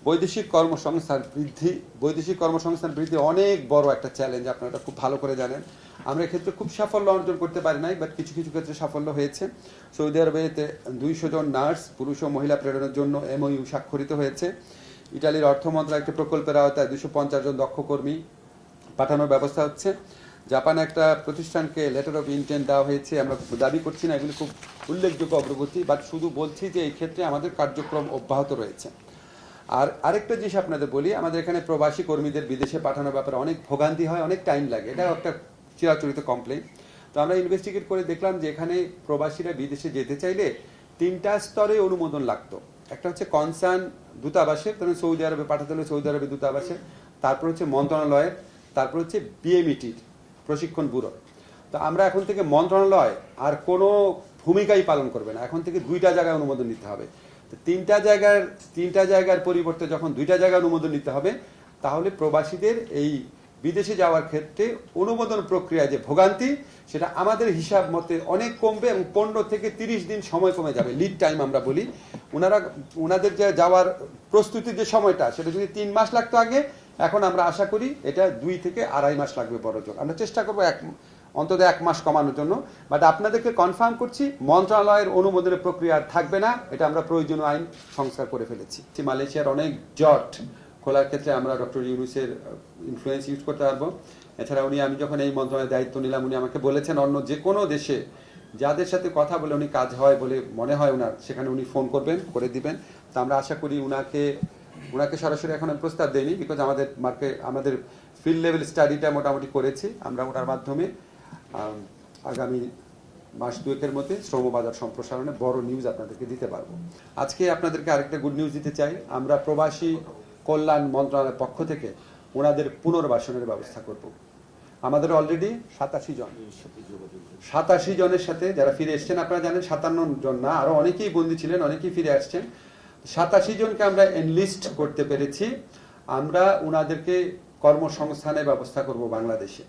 বৈদেশিক কর্মসংস্থান বৃদ্ধি অনেক বড় একটা চ্যালেঞ্জ, আপনারা খুব ভালো করে জানেন। আমরা এক্ষেত্রে খুব সাফল্য অর্জন করতে পারি নাই, বাট কিছু কিছু ক্ষেত্রে সাফল্য হয়েছে। সৌদি আরবেতে 200 জন নার্স পুরুষ ও মহিলা প্রেরণের জন্য MOU স্বাক্ষরিত হয়েছে। ইটালির অর্থ মন্ত্রণালয় একটি প্রকল্পের আওতায় 250 জন দক্ষ কর্মী পাঠানোর ব্যবস্থা হচ্ছে। জাপানে একটা প্রতিষ্ঠানকে লেটার অফ ইন্টেন্ট দেওয়া হয়েছে। আমরা দাবি করছি না, এগুলি খুব উল্লেখযোগ্য অগ্রগতি, বাট শুধু বলছি যে এই ক্ষেত্রে আমাদের কার্যক্রম অব্যাহত রয়েছে। আর আরেকটা জিনিস আপনাদের বলি, আমাদের এখানে প্রবাসী কর্মীদের বিদেশে পাঠানোর ব্যাপারে অনেক ভোগান্তি হয়, অনেক টাইম লাগে, এটা একটা চিরাচরিত কমপ্লেন। তো আমরা ইনভেস্টিগেট করে দেখলাম যে এখানে প্রবাসীরা বিদেশে যেতে চাইলে 3টা স্তরে অনুমোদন লাগতো। একটা হচ্ছে কনসার্ন দূতাবাসে, ধরুন সৌদি আরবে পাঠাতে হলে সৌদি আরবে দূতাবাসে, তারপর হচ্ছে মন্ত্রণালয়ের, তারপর হচ্ছে BMETর প্রশিক্ষণ ব্যুরো। তো আমরা এখন থেকে মন্ত্রণালয় আর কোনো ভূমিকাই পালন করবে না, এখন থেকে 2টা জায়গায় অনুমোদন নিতে হবে। তো 3টা জায়গার পরিবর্তে যখন 2টা জায়গায় অনুমোদন নিতে হবে, তাহলে প্রবাসীদের এই বিদেশে যাওয়ার ক্ষেত্রে অনুমোদন প্রক্রিয়া যে ভোগান্তি, সেটা আমাদের হিসাব মতে অনেক কমবে এবং 15 থেকে 30 দিন সময় কমে যাবে, লিড টাইম আমরা বলি। ওনাদের যে যাওয়ার প্রস্তুতির যে সময়টা, সেটা যদি 3 মাস লাগতো আগে, এখন আমরা আশা করি এটা 2 থেকে 2.5 মাস লাগবে বড়জোর। আমরা চেষ্টা করবো অন্তত 1 মাস কমানোর জন্য। বাট আপনাদেরকে কনফার্ম করছি, মন্ত্রণালয়ের অনুমোদনের প্রক্রিয়া থাকবে না, এটা আমরা প্রয়োজনীয় আইন সংস্কার করে ফেলেছি। মালয়েশিয়ার অনেক জট খোলার ক্ষেত্রে আমরা ডক্টর ইউনূসের ইনফ্লুয়েন্স ইউজ করতে পারবো। এছাড়া আমি যখন এই মন্ত্রণালয়ের দায়িত্ব নিলাম, উনি আমাকে বলেছেন অন্য যে কোনো দেশে যাদের সাথে কথা বলে উনি কাজ হয় বলে মনে হয় ওনার, সেখানে উনি ফোন করবেন, করে দিবেন। তো আমরা আশা করি ওনাকে সরাসরি এখন প্রস্তাব দেয়নি, বিকজ আমাদের ফিল্ড লেভেল স্টাডিটা মোটামুটি করেছি আমরা। ওটার মাধ্যমে আগামী মাস 2-এর মধ্যে শ্রমবাজার সম্প্রসারণে বড় নিউজ আপনাদেরকে দিতে পারবো। আজকে আপনাদেরকে আরেকটা গুড নিউজ দিতে চাই, আমরা প্রবাসী কল্যাণ মন্ত্রণালয়ের পক্ষ থেকে ওনাদের পুনর্বাসনের ব্যবস্থা করব। আমাদের অলরেডি 87 জনের সাথে যারা ফিরে এসছেন, আপনারা জানেন 57 জন না, আরো অনেকেই বন্দী ছিলেন, অনেকেই ফিরে আসছেন। 87 জনকে আমরা এনলিস্ট করতে পেরেছি। আমরা ওনাদেরকে কর্মসংস্থানের ব্যবস্থা করব বাংলাদেশে।